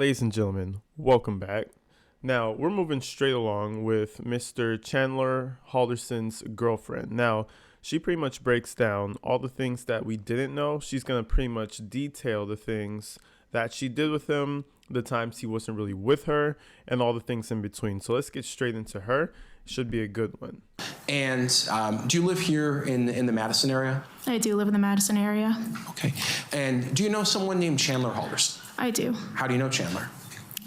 Ladies and gentlemen, welcome back. Now, we're moving straight along with Mr. Chandler Halderson's girlfriend. Now, she pretty much breaks down all the things that we didn't know. She's going to pretty much detail the things that she did with him, the times he wasn't really with her, and all the things in between. So let's get straight into her. Should be a good one. And do you live here in the Madison area? I do live in the Madison area. Okay. And do you know someone named Chandler Halderson? I do. How do you know Chandler?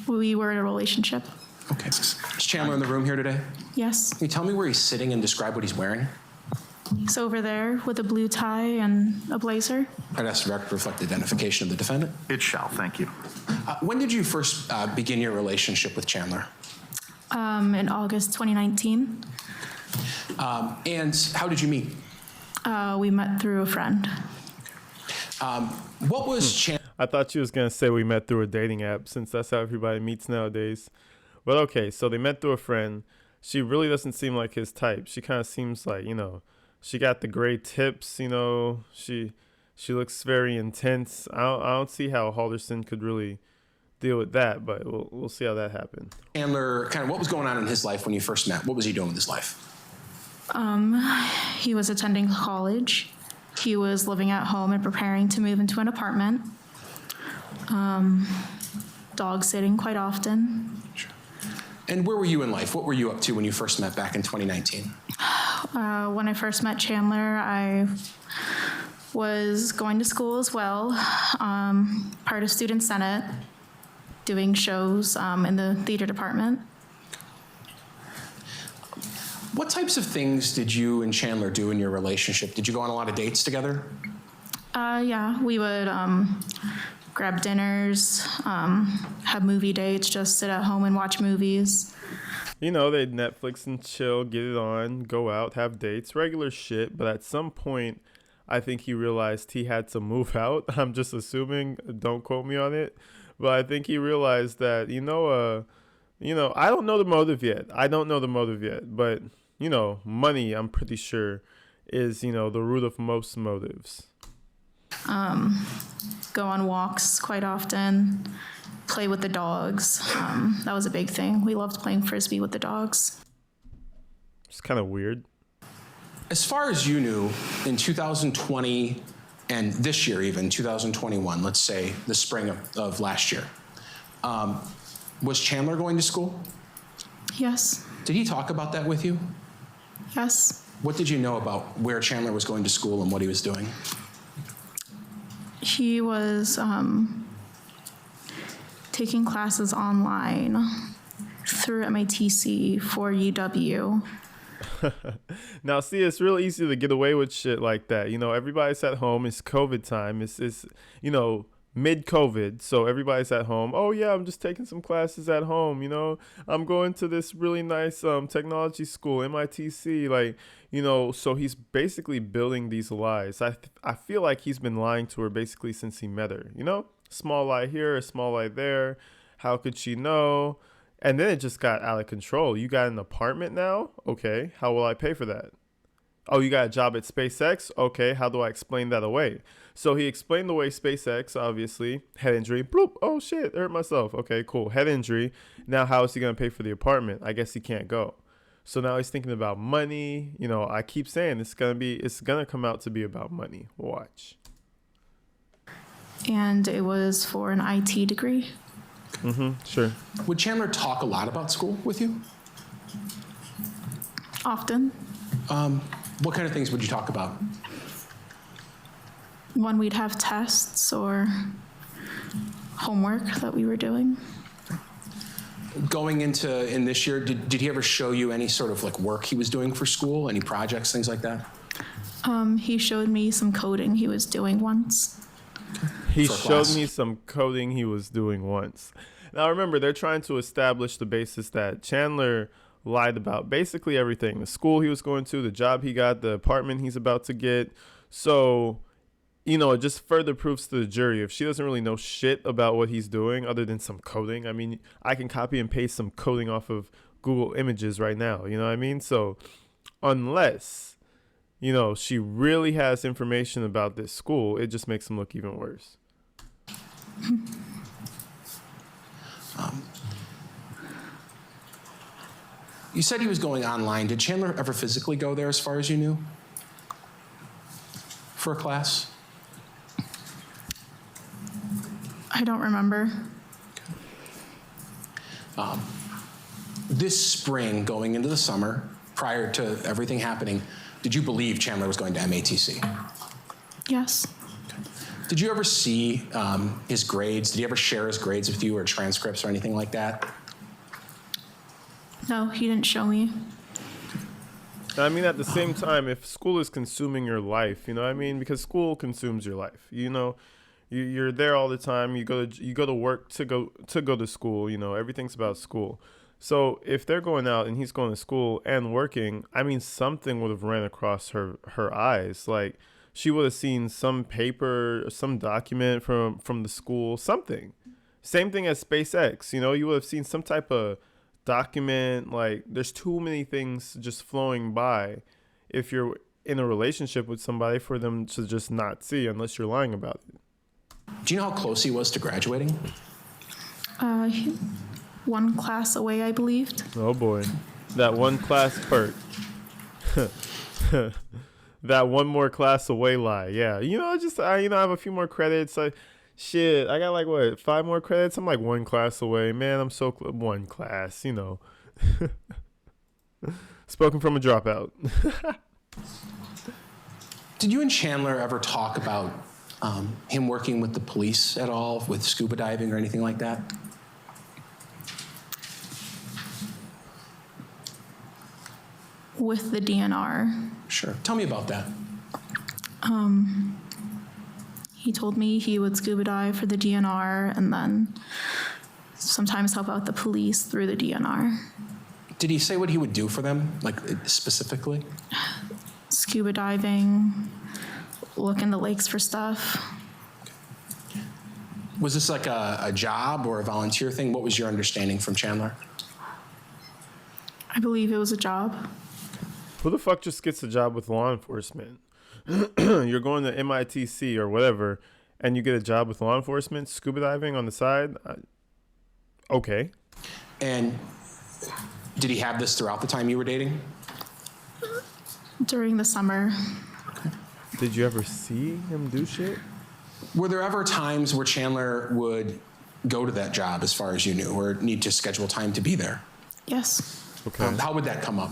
We were in a relationship. Okay. Is Chandler in the room here today? Yes. Can you tell me where he's sitting and describe what he's wearing? He's over there with a blue tie and a blazer. I'd ask the record to reflect the identification of the defendant. It shall, thank you. When did you first begin your relationship with Chandler? In August 2019. And how did you meet? We met through a friend. What was Chandler? I thought she was going to say we met through a dating app since that's how everybody meets nowadays. But okay, so they met through a friend. She really doesn't seem like his type. She kind of seems like, she got the gray tips, she looks very intense. I don't see how Halderson could really deal with that, but we'll see how that happened. Chandler, kind of what was going on in his life when you first met? What was he doing with his life? He was attending college. He was living at home and preparing to move into an apartment. Dog sitting quite often. And where were you in life? What were you up to when you first met back in 2019? When I first met Chandler, I was going to school as well, part of Student Senate, doing shows in the theater department. What types of things did you and Chandler do in your relationship? Did you go on a lot of dates together? Yeah, we would grab dinners, have movie dates, just sit at home and watch movies. They'd Netflix and chill, get it on, go out, have dates, regular shit. But at some point, I think he realized he had to move out. I'm just assuming, don't quote me on it. But I think he realized that, I don't know the motive yet. But, money, I'm pretty sure, is, the root of most motives. Go on walks quite often, play with the dogs. That was a big thing. We loved playing Frisbee with the dogs. It's kind of weird. As far as you knew, in 2020 and this year even, 2021, let's say the spring of last year, was Chandler going to school? Yes. Did he talk about that with you? Yes. What did you know about where Chandler was going to school and what he was doing? He was taking classes online through MATC for UW. Now, see, it's real easy to get away with shit like that. Everybody's at home. It's COVID time. It's mid-COVID, so everybody's at home. Oh, yeah, I'm just taking some classes at home, I'm going to this really nice technology school, MITC, so he's basically building these lies. I feel like he's been lying to her basically since he met her, Small lie here, a small lie there. How could she know? And then it just got out of control. You got an apartment now? Okay, how will I pay for that? Oh, you got a job at SpaceX? Okay, how do I explain that away? So he explained away SpaceX, obviously. Head injury. Bloop. Oh, shit. Hurt myself. Okay, cool. Head injury. Now, how is he going to pay for the apartment? I guess he can't go. So now he's thinking about money. I keep saying it's going to come out to be about money. Watch. And it was for an IT degree. Sure. Would Chandler talk a lot about school with you? Often. What kind of things would you talk about? When we'd have tests or homework that we were doing. Going in this year, did he ever show you any sort of work he was doing for school? Any projects, things like that? He showed me some coding he was doing once. He showed me some coding he was doing once. Now, remember, they're trying to establish the basis that Chandler lied about basically everything. The school he was going to, the job he got, the apartment he's about to get. So, it just further proves to the jury if she doesn't really know shit about what he's doing other than some coding. I mean, I can copy and paste some coding off of Google Images right now. You know what I mean? So unless, she really has information about this school, it just makes him look even worse. You said he was going online. Did Chandler ever physically go there as far as you knew? For a class? I don't remember. This spring, going into the summer, prior to everything happening, did you believe Chandler was going to MATC? Yes. Did you ever see his grades? Did he ever share his grades with you or transcripts or anything like that? No, he didn't show me. I mean, at the same time, if school is consuming your life, you know what I mean? Because school consumes your life. You know, you're there all the time. You go to work to go to school. You know, everything's about school. So if they're going out and he's going to school and working, I mean, something would have ran across her eyes. Like she would have seen some paper, some document from the school, something. Same thing as SpaceX. You know, you would have seen some type of document. Like there's too many things just flowing by if you're in a relationship with somebody for them to just not see unless you're lying about it. Do you know how close he was to graduating? One class away, I believed. Oh boy, that one class perk. That one more class away lie. Yeah, you know, I have a few more credits. Shit, I got like what, 5 more credits? I'm like one class away. Man, I'm so one class, you know. Spoken from a dropout. Did you and Chandler ever talk about him working with the police at all, with scuba diving or anything like that? With the DNR. Sure. Tell me about that. He told me he would scuba dive for the DNR and then sometimes help out the police through the DNR. Did he say what he would do for them, like specifically? Scuba diving, look in the lakes for stuff. Was this like a job or a volunteer thing? What was your understanding from Chandler? I believe it was a job. Who the fuck just gets a job with law enforcement? You're going to MITC or whatever, and you get a job with law enforcement, scuba diving on the side? Okay. And did he have this throughout the time you were dating? During the summer. Did you ever see him do shit? Were there ever times where Chandler would go to that job, as far as you knew, or need to schedule time to be there? Yes. Okay. How would that come up?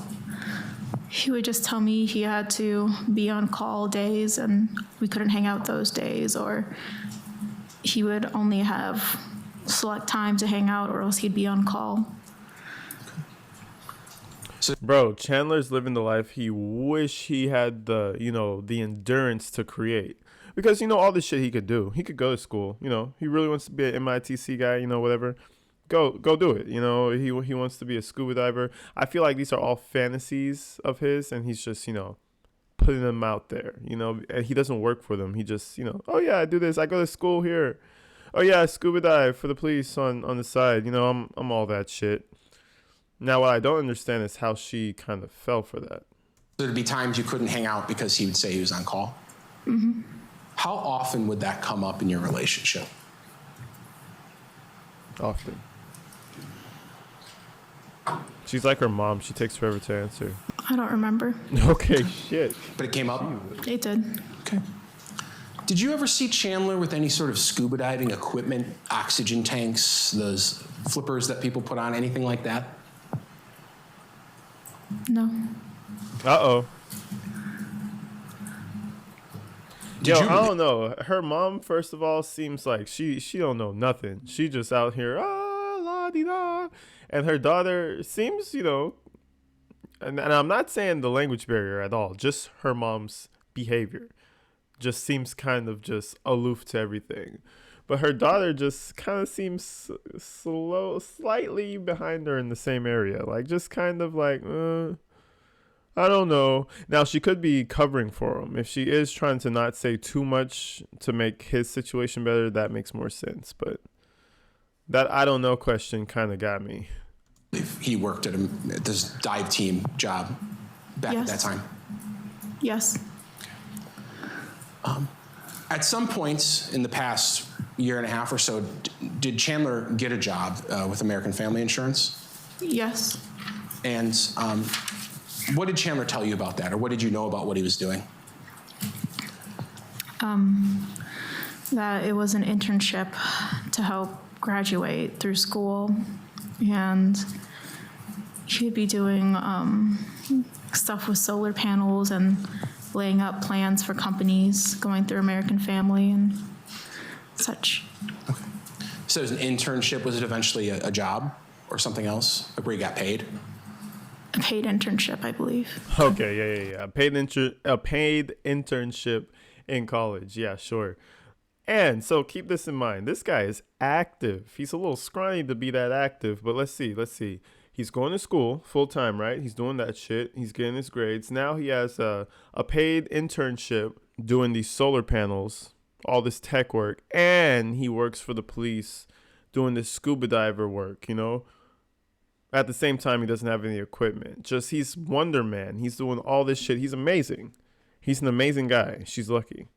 He would just tell me he had to be on call days and we couldn't hang out those days, or he would only have select time to hang out or else he'd be on call. Bro, Chandler's living the life he wish he had the endurance to create. Because, all the shit he could do. He could go to school, he really wants to be an MITC guy, whatever. Go do it. He wants to be a scuba diver. I feel like these are all fantasies of his, and he's just, putting them out there, and he doesn't work for them. He just, oh yeah, I do this. I go to school here. Oh yeah, I scuba dive for the police on the side. I'm all that shit. Now, what I don't understand is how she kind of fell for that. There'd be times you couldn't hang out because he would say he was on call? Mm-hmm. How often would that come up in your relationship? Often. She's like her mom. She takes forever to answer. I don't remember. Okay, shit. But it came up? It did. Okay. Did you ever see Chandler with any sort of scuba diving equipment, oxygen tanks, those flippers that people put on, anything like that? No. Uh-oh. Did Yo, you- I don't know. Her mom, first of all, seems like she don't know nothing. She just out here, la-di-da. And her daughter seems, and I'm not saying the language barrier at all, just her mom's behavior. Just seems kind of just aloof to everything. But her daughter just kind of seems slightly behind her in the same area. Like, just kind of like, I don't know. Now, she could be covering for him. If she is trying to not say too much to make his situation better, that makes more sense. But that I don't know question kind of got me. He worked at this dive team job back at that time. Yes. At some points in the past year and a half or so, did Chandler get a job with American Family Insurance? Yes. And what did Chandler tell you about that, or what did you know about what he was doing? That it was an internship to help graduate through school, and he'd be doing stuff with solar panels and laying out plans for companies, going through American Family and such. Okay. So it was an internship. Was it eventually a job or something else, like where you got paid? A paid internship, I believe. Okay, yeah. A paid internship in college. Yeah, sure. And so keep this in mind. This guy is active. He's a little scrawny to be that active, but let's see. He's going to school full time, right? He's doing that shit. He's getting his grades. Now he has a paid internship doing these solar panels, all this tech work, and he works for the police doing this scuba diver work, you know? At the same time, he doesn't have any equipment. Just he's Wonder Man. He's doing all this shit. He's amazing. He's an amazing guy. She's lucky.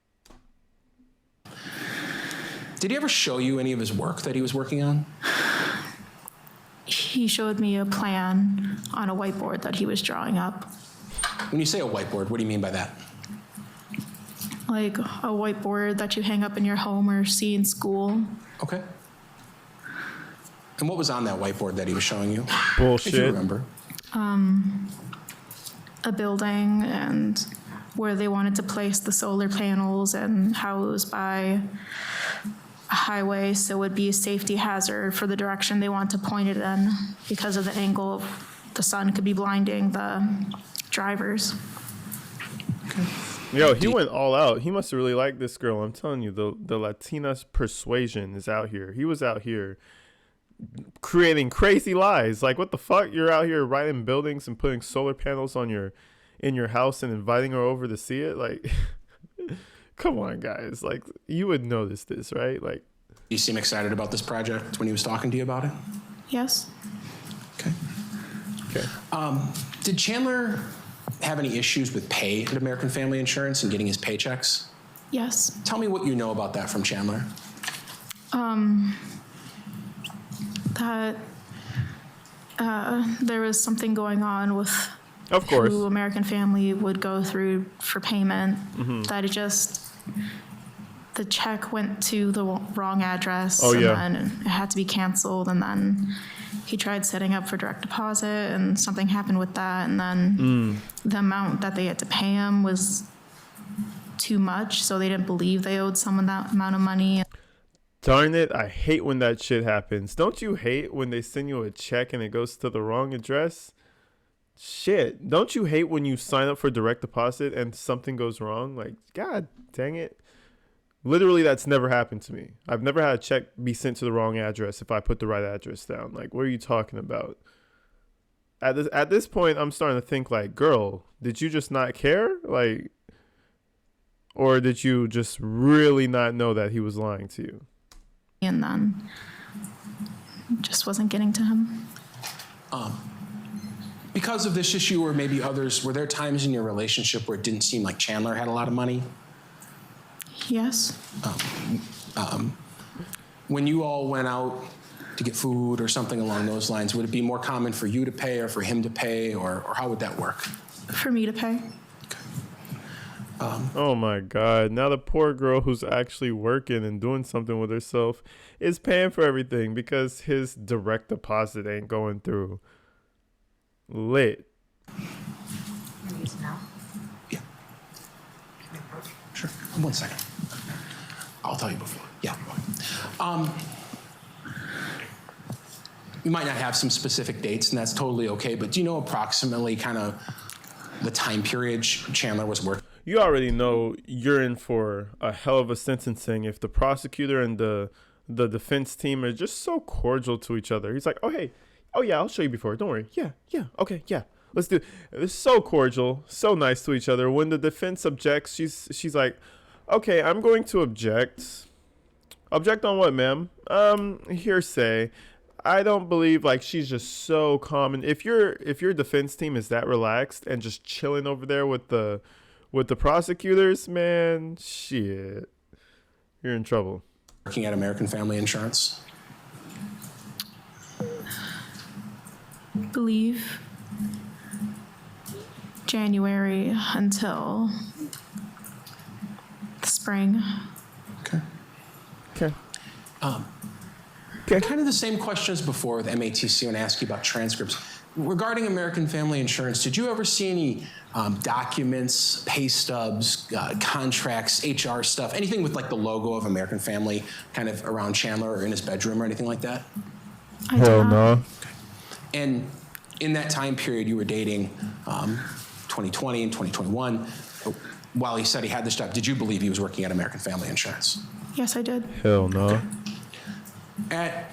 Did he ever show you any of his work that he was working on? He showed me a plan on a whiteboard that he was drawing up. When you say a whiteboard, what do you mean by that? Like a whiteboard that you hang up in your home or see in school. Okay. And what was on that whiteboard that he was showing you? Bullshit. If you remember. A building and where they wanted to place the solar panels and how it was by a highway, so it would be a safety hazard for the direction they want to point it in because of the angle the sun could be blinding the drivers. Okay. Yo, he went all out. He must have really liked this girl. I'm telling you, the Latina's persuasion is out here. He was out here creating crazy lies. Like, what the fuck? You're out here writing buildings and putting solar panels on in your house and inviting her over to see it. Like, come on, guys. Like, you would notice this, right? Like, You seem excited about this project when he was talking to you about it? Yes. Okay. okay. Did Chandler have any issues with pay at American Family Insurance and getting his paychecks? Yes. Tell me what you know about that from Chandler. That there was something going on with Of course. who American Family would go through for payment. That the check went to the wrong address. Oh, yeah. And then it had to be canceled. And then he tried setting up for direct deposit and something happened with that. And then the amount that they had to pay him was too much. So they didn't believe they owed someone that amount of money. Darn it, I hate when that shit happens. Don't you hate when they send you a check and it goes to the wrong address? Shit. Don't you hate when you sign up for direct deposit and something goes wrong? Like, God dang it. Literally, that's never happened to me. I've never had a check be sent to the wrong address if I put the right address down. Like, what are you talking about? At this point, I'm starting to think like, girl, did you just not care? Like, or did you just really not know that he was lying to you? And then it just wasn't getting to him. Because of this issue or maybe others, were there times in your relationship where it didn't seem like Chandler had a lot of money? Yes. When you all went out to get food or something along those lines, would it be more common for you to pay or for him to pay, or how would that work? For me to pay. Oh my God. Now the poor girl who's actually working and doing something with herself is paying for everything because his direct deposit ain't going through. Lit. Yeah. Sure. 1 second. I'll tell you before. Yeah. You might not have some specific dates, and that's totally okay, but do you know approximately kind of the time period Chandler was working? You already know you're in for a hell of a sentencing if the prosecutor and the defense team are just so cordial to each other. He's like, oh, hey, oh, yeah, I'll show you before. Don't worry. Yeah, okay, yeah. Let's do it. They're so cordial, so nice to each other. When the defense objects, she's like, okay, I'm going to object. Object on what, ma'am? Hearsay. I don't believe, like, she's just so calm. And if your defense team is that relaxed and just chilling over there with the prosecutors, man, shit, you're in trouble. Working at American Family Insurance? Believe. January until the spring. Okay. Okay. Kind of the same question as before with MATC when I asked you about transcripts. Regarding American Family Insurance, did you ever see any documents, pay stubs, contracts, HR stuff, anything with like the logo of American Family kind of around Chandler or in his bedroom or anything like that? I did Hell not. no. And in that time period you were dating 2020 and 2021, while he said he had this job, did you believe he was working at American Family Insurance? Yes, I did. Hell no. At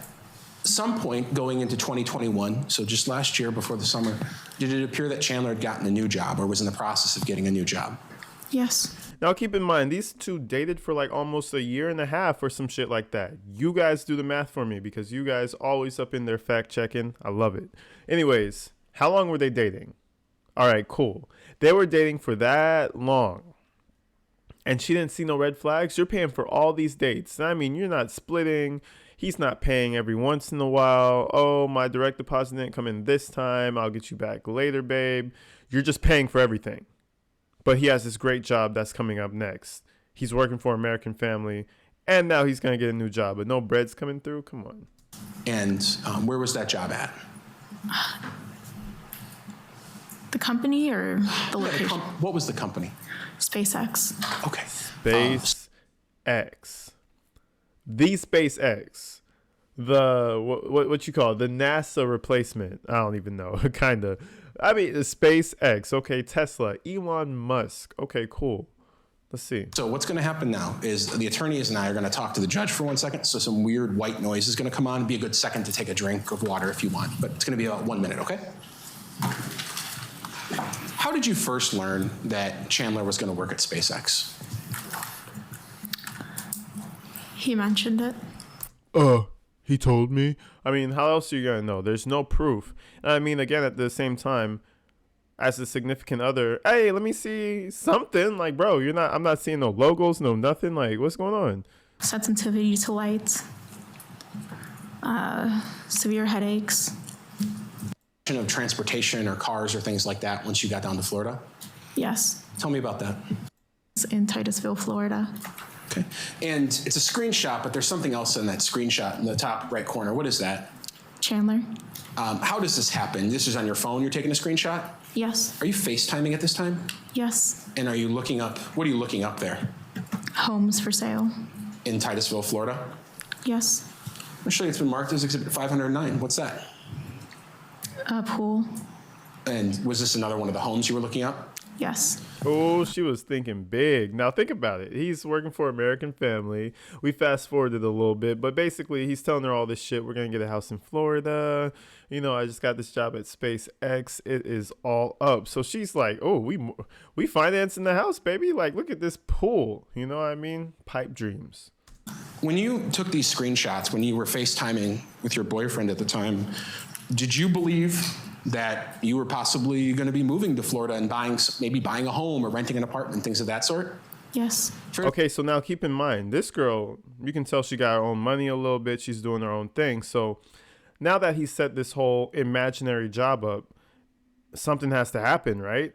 some point going into 2021, so just last year before the summer, did it appear that Chandler had gotten a new job or was in the process of getting a new job? Yes. Now keep in mind, these two dated for like almost a year and a half or some shit like that. You guys do the math for me because you guys always up in there fact checking. I love it. Anyways, how long were they dating? All right, cool. They were dating for that long. And she didn't see no red flags. You're paying for all these dates. I mean, you're not splitting. He's not paying every once in a while. Oh, my direct deposit didn't come in this time. I'll get you back later, babe. You're just paying for everything. But he has this great job that's coming up next. He's working for American Family, and now he's going to get a new job, but no bread's coming through? Come on. And where was that job at? The company or the location? What was the company? SpaceX. Okay. SpaceX. The SpaceX. The, what you call it? The NASA replacement. I don't even know. Kind of. I mean, the SpaceX. Okay, Tesla. Elon Musk. Okay, cool. Let's see. So what's going to happen now is the attorneys and I are going to talk to the judge for 1 second. So some weird white noise is going to come on. Be a good second to take a drink of water if you want. But it's going to be about 1 minute, okay? How did you first learn that Chandler was going to work at SpaceX? He mentioned it. He told me. I mean, how else are you gonna know? There's no proof. And I mean, again, at the same time, as a significant other, hey, let me see something. Like, bro, I'm not seeing no logos, no nothing. Like, what's going on? Sensitivity to light. Severe headaches. Of transportation or cars or things like that once you got down to Florida? Yes. Tell me about that. It's in Titusville, Florida. Okay. And it's a screenshot, but there's something else in that screenshot in the top right corner. What is that? Chandler. How does this happen? This is on your phone, you're taking a screenshot? Yes. Are you FaceTiming at this time? Yes. And are you looking up, what are you looking up there? Homes for sale. In Titusville, Florida? Yes. Actually, it's been marked as Exhibit 509. What's that? A pool. And was this another one of the homes you were looking up? Yes. Oh, she was thinking big. Now think about it. He's working for American Family. We fast forwarded a little bit, but basically he's telling her all this shit. We're going to get a house in Florida. You know, I just got this job at SpaceX. It is all up. So she's like, oh, we financing the house, baby. Like, look at this pool. You know what I mean? Pipe dreams. When you took these screenshots, when you were FaceTiming with your boyfriend at the time, did you believe that you were possibly going to be moving to Florida and maybe buying a home or renting an apartment, things of that sort? Yes. Okay, so now keep in mind, this girl, you can tell she got her own money a little bit. She's doing her own thing. So now that he set this whole imaginary job up, something has to happen, right?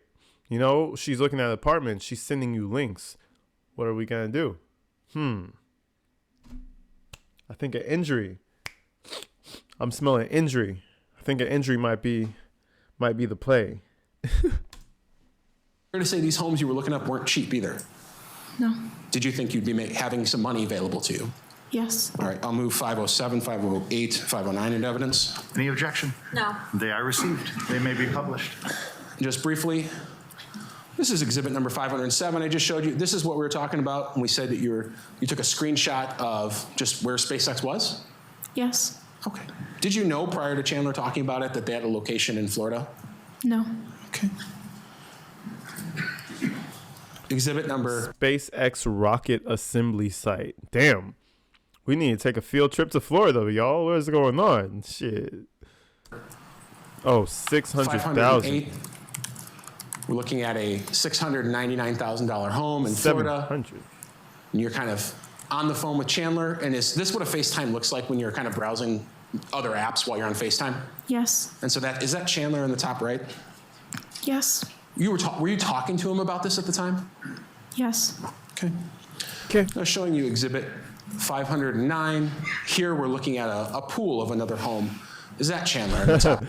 You know, she's looking at apartments. She's sending you links. What are we going to do? I think an injury. I'm smelling injury. I think an injury might be the play. Fair to say these homes you were looking up weren't cheap either. No. Did you think you'd be having some money available to you? Yes. All right, I'll move 507, 508, 509 into evidence. Any objection? No. They are received. They may be published. Just briefly, this is exhibit number 507. I just showed you, this is what we were talking about when we said that you took a screenshot of just where SpaceX was? Yes. Okay. Did you know prior to Chandler talking about it that they had a location in Florida? No. Okay. Exhibit number... SpaceX rocket assembly site. Damn. We need to take a field trip to Florida, y'all. What's going on? Shit. Oh, 600,000. 508. We're looking at a $699,000 home in Florida. 700. And you're kind of on the phone with Chandler. And is this what a FaceTime looks like when you're kind of browsing other apps while you're on FaceTime? Yes. And so is that Chandler in the top right? Yes. Were you talking to him about this at the time? Yes. Okay. Okay. Now showing you exhibit 509. Here we're looking at a pool of another home. Is that Chandler at the top?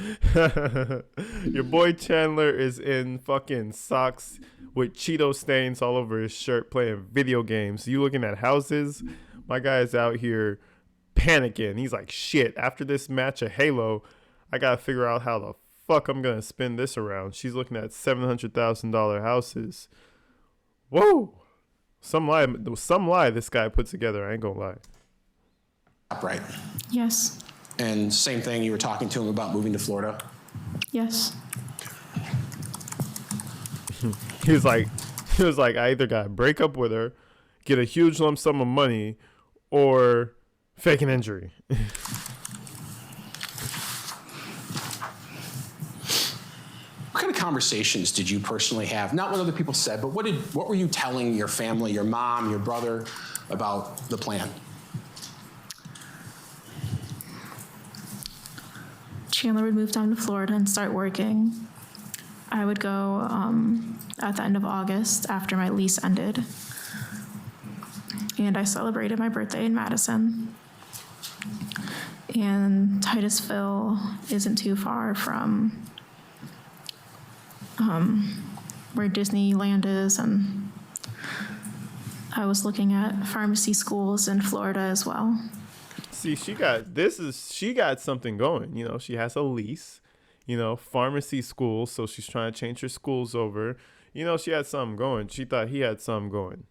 Your boy Chandler is in fucking socks with Cheeto stains all over his shirt playing video games. You looking at houses? My guy is out here panicking. He's like, shit, after this match of Halo, I gotta figure out how the fuck I'm gonna spin this around. She's looking at $700,000 houses. Whoa. Some lie this guy put together. I ain't gonna lie. Right. Yes. And same thing, you were talking to him about moving to Florida? Yes. He was like, I either gotta break up with her, get a huge lump sum of money, or fake an injury. What kind of conversations did you personally have? Not what other people said, but what were you telling your family, your mom, your brother about the plan? Chandler would move down to Florida and start working. I would go at the end of August after my lease ended. And I celebrated my birthday in Madison. And Titusville isn't too far from where Disneyland is, and I was looking at pharmacy schools in Florida as well. See, she got something going. You know, she has a lease, you know, pharmacy schools, so she's trying to change her schools over. You know, she had something going. She thought he had something going.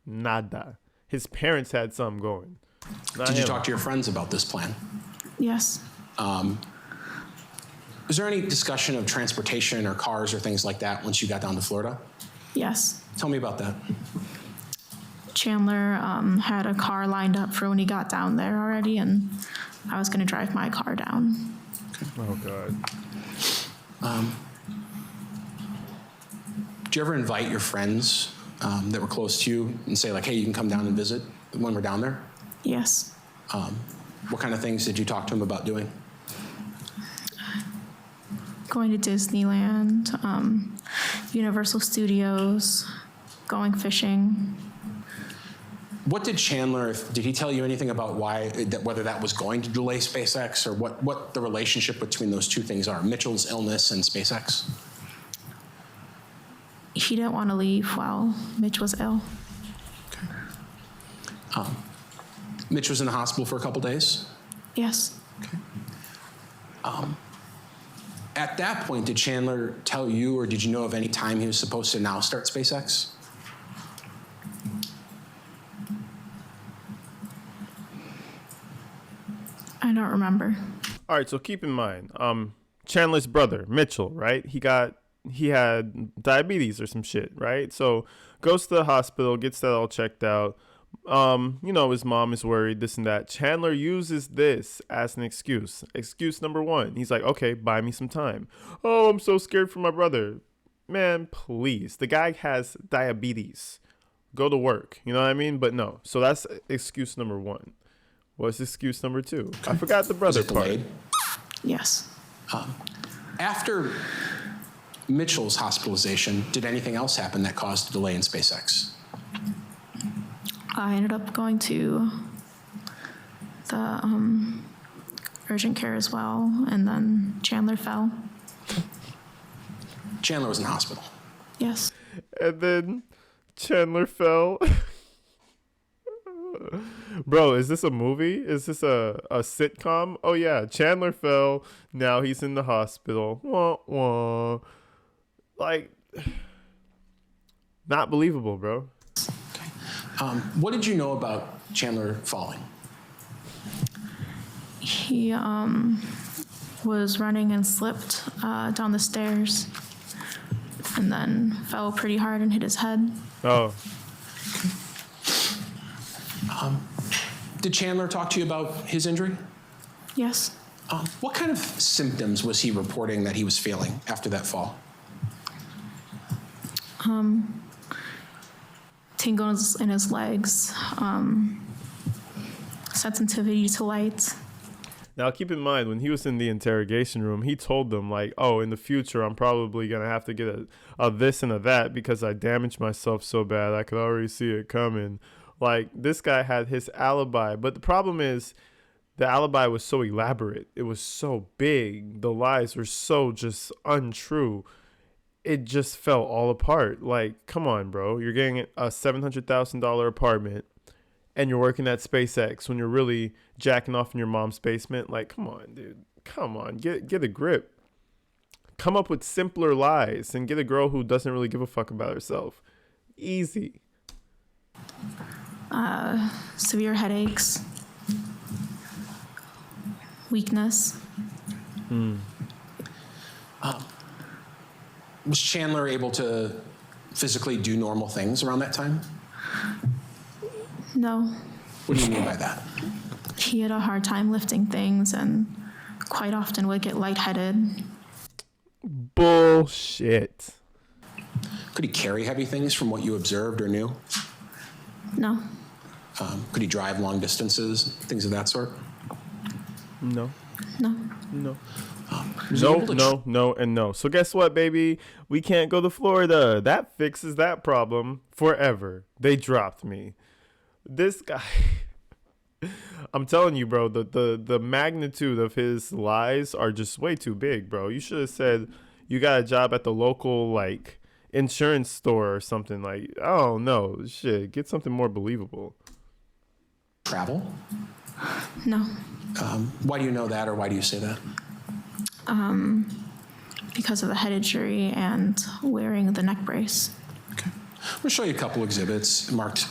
Nada. His parents had something going. Not Did you him. talk to your friends about this plan? Yes. Was there any discussion of transportation or cars or things like that once you got down to Florida? Yes. Tell me about that. Chandler had a car lined up for when he got down there already, and I was going to drive my car down. Oh, God. Did you ever invite your friends that were close to you and say, like, hey, you can come down and visit when we're down there? Yes. What kind of things did you talk to them about doing? Going to Disneyland, Universal Studios, going fishing. What did Chandler, did he tell you anything about whether that was going to delay SpaceX, or what the relationship between those two things are, Mitchell's illness and SpaceX? He didn't want to leave while Mitch was ill. Okay. Mitch was in the hospital for a couple days? Yes. Okay. At that point, did Chandler tell you, or did you know of any time he was supposed to now start SpaceX? I don't remember. All right, so keep in mind, Chandler's brother, Mitchell, right? He had diabetes or some shit, right? So goes to the hospital, gets that all checked out. You know, his mom is worried, this and that. Chandler uses this as an excuse. Excuse number one. He's like, okay, buy me some time. Oh, I'm so scared for my brother. Man, please. The guy has diabetes. Go to work. You know what I mean? But no. So that's excuse number one. What's excuse number two? I forgot the brother Was it part. delayed? Yes. After Mitchell's hospitalization, did anything else happen that caused a delay in SpaceX? I ended up going to the urgent care as well, and then Chandler fell. Chandler was in the hospital. Yes. And then Chandler fell. Bro, is this a movie? Is this a sitcom? Oh, yeah. Chandler fell. Now he's in the hospital. Wah, wah. Like, not believable, bro. What did you know about Chandler falling? He was running and slipped down the stairs, and then fell pretty hard and hit his head. Oh, Did Chandler talk to you about his injury? Yes. What kind of symptoms was he reporting that he was feeling after that fall? Tingles in his legs, sensitivity to light. Now, keep in mind, when he was in the interrogation room, he told them, like, oh, in the future, I'm probably going to have to get a this and a that because I damaged myself so bad. I could already see it coming. Like, this guy had his alibi. But the problem is, the alibi was so elaborate. It was so big. The lies were so just untrue. It just fell all apart. Like, come on, bro. You're getting a $700,000 apartment and you're working at SpaceX when you're really jacking off in your mom's basement. Like, come on, dude. Come on. Get a grip. Come up with simpler lies and get a girl who doesn't really give a fuck about herself. Easy. Severe headaches, weakness. Was Chandler able to physically do normal things around that time? No, What do you mean by that? he had a hard time lifting things and quite often would get lightheaded. Bullshit. Could he carry heavy things from what you observed or knew? No, Could he drive long distances, things of that sort? No. no. No. Was he able to No, and no. So guess what, baby? We can't go to Florida. That fixes that problem forever. They dropped me. This guy, I'm telling you, bro, the magnitude of his lies are just way too big, bro. You should have said you got a job at the local, like, insurance store or something. Like, oh, no, shit. Get something more believable. travel? No, Why do you know that, or why do you say that? because of the head injury and wearing the neck brace. Okay. I'm going to show you a couple exhibits marked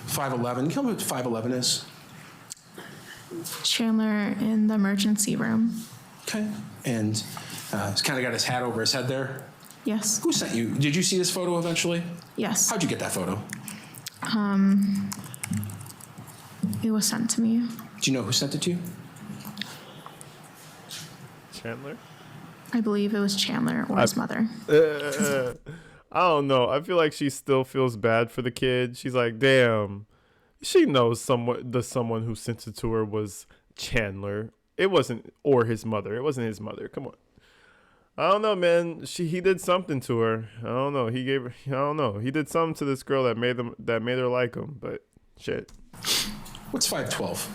511. Tell me what 511 is. Chandler in the emergency room. Okay. And he's kind of got his hat over his head there. Yes, Who sent you? Did you see this photo eventually? yes. How'd you get that photo? It was sent to me. Do you know who sent it to you? Chandler? I believe it was Chandler or his mother. I don't know. I feel like she still feels bad for the kid. She's like, damn. She knows someone who sent it to her was Chandler. It wasn't, or his mother. It wasn't his mother. Come on. I don't know, man. He did something to her. I don't know. He gave her. I don't know. He did something to this girl that made her like him. But shit. What's 512?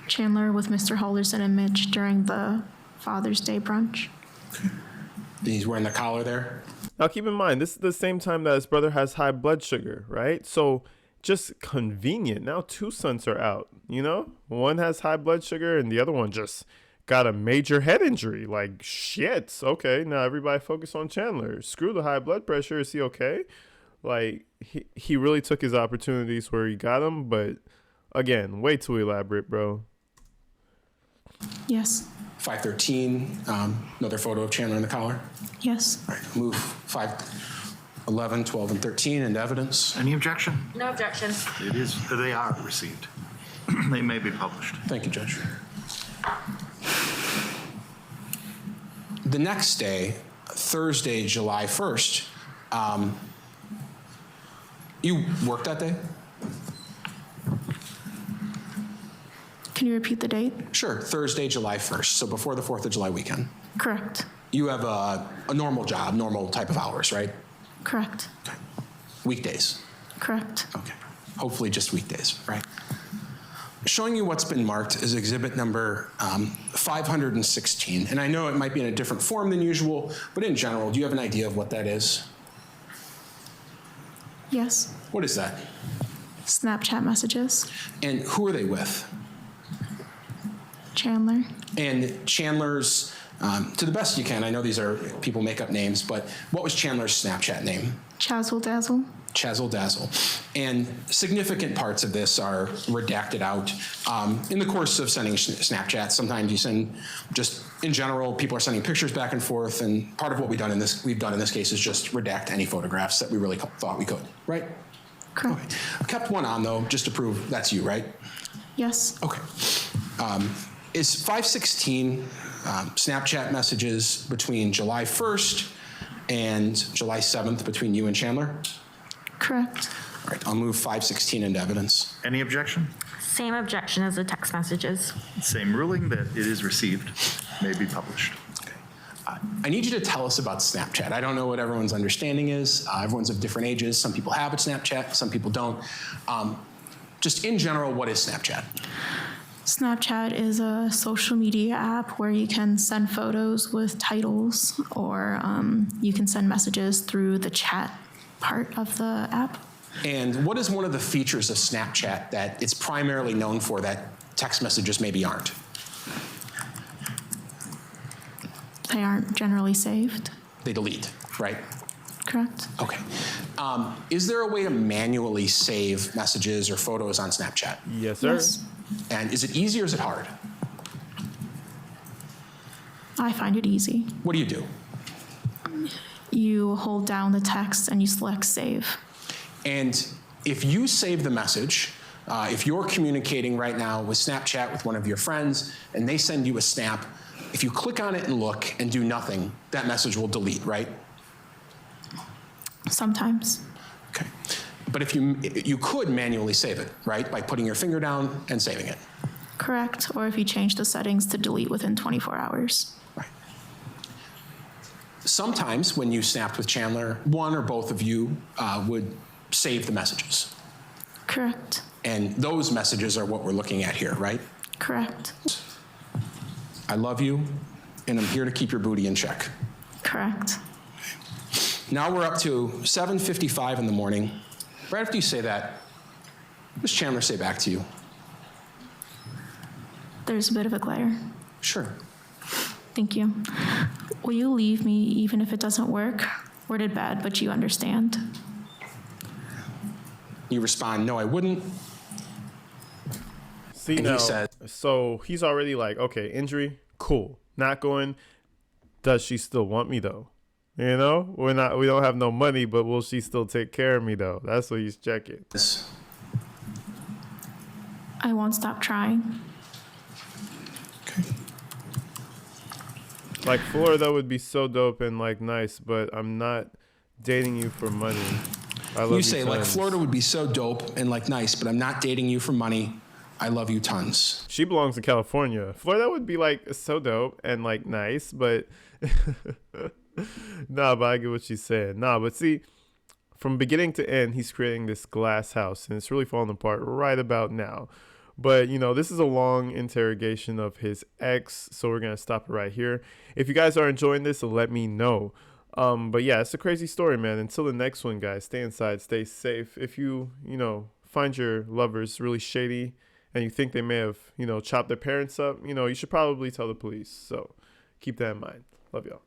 Chandler with Mr. Halderson and Mitch during the Father's Day brunch. He's wearing the collar there. Now keep in mind, this is the same time that his brother has high blood sugar, right? So just convenient. Now two sons are out. You know, one has high blood sugar and the other one just got a major head injury. Like, shit. Okay, now everybody focus on Chandler. Screw the high blood pressure. Is he okay? Like, he really took his opportunities where he got them, but again, way too elaborate, bro. Yes, 513, another photo of Chandler in the collar. yes. All right, move 511, 12, and 13 into evidence. Any objection? No objection. They are received. They may be published. Thank you, Judge. The next day, Thursday, July 1st, you worked that day? Can you repeat the date? Sure, Thursday, July 1st, so before the 4th of July weekend. Correct. You have a normal job, normal type of hours, right? Correct. Okay. Weekdays. Correct. Okay. Hopefully just weekdays, right? Showing you what's been marked is exhibit number 516. And I know it might be in a different form than usual, but in general, do you have an idea of what that is? Yes. What is that? Snapchat messages. And who are they with? Chandler. And Chandler's, to the best you can, I know these are people make up names, but what was Chandler's Snapchat name? Chazzle Dazzle. Chazzle Dazzle. And significant parts of this are redacted out. In the course of sending Snapchat, sometimes you send just, in general, people are sending pictures back and forth, and part of what we've done in this case is just redact any photographs that we really thought we could, right? Correct. Okay. I kept one on, though, just to prove that's you, right? Yes. Okay. Is 516 Snapchat messages between July 1st and July 7th between you and Chandler? Correct. All right, I'll move 516 into evidence. Any objection? Same objection as the text messages. Same ruling that it is received, may be published. I need you to tell us about Snapchat. I don't know what everyone's understanding is. Everyone's of different ages. Some people have a Snapchat, some people don't. Just in general, what is Snapchat? Snapchat is a social media app where you can send photos with titles, or you can send messages through the chat part of the app. And what is one of the features of Snapchat that it's primarily known for that text messages maybe aren't? They aren't generally saved. They delete, right? Correct. Okay. Is there a way to manually save messages or photos on Snapchat? Yes, sir. Yes. And is it easy or is it hard? I find it easy. What do you do? You hold down the text and you select save. And if you save the message, if you're communicating right now with Snapchat with one of your friends and they send you a snap, if you click on it and look and do nothing, that message will delete, right? Sometimes. Okay. But if you could manually save it, right? By putting your finger down and saving it. Correct. Or if you change the settings to delete within 24 hours. Right. Sometimes when you snapped with Chandler, one or both of you would save the messages. Correct. And those messages are what we're looking at here, right? Correct. I love you, and I'm here to keep your booty in check. Correct. Now we're up to 7:55 in the morning. Right after you say that, what does Chandler say back to you? There's a bit of a glare. Sure. Thank you. Will you leave me even if it doesn't work? Worded bad, but you understand. You respond, no, I wouldn't. See, And now, he said, so he's already like, okay, injury, cool. Not going. Does she still want me though? You know, we don't have no money, but will she still take care of me though? That's what he's checking. I won't stop trying. Okay. Like Florida would be so dope and like nice, but I'm not dating you for money. I love You say, like, tons. Florida would be so dope and like nice, but I'm not dating you for money. I love you tons. She belongs in California. Florida would be like so dope and like nice, but nah, but I get what she's saying. Nah, but see, from beginning to end, he's creating this glass house and it's really falling apart right about now. But, you know, this is a long interrogation of his ex, so we're going to stop it right here. If you guys are enjoying this, let me know. But yeah, it's a crazy story, man. Until the next one, guys, stay inside, stay safe. If you find your lovers really shady and you think they may have, chopped their parents up, you should probably tell the police. So keep that in mind. Love y'all.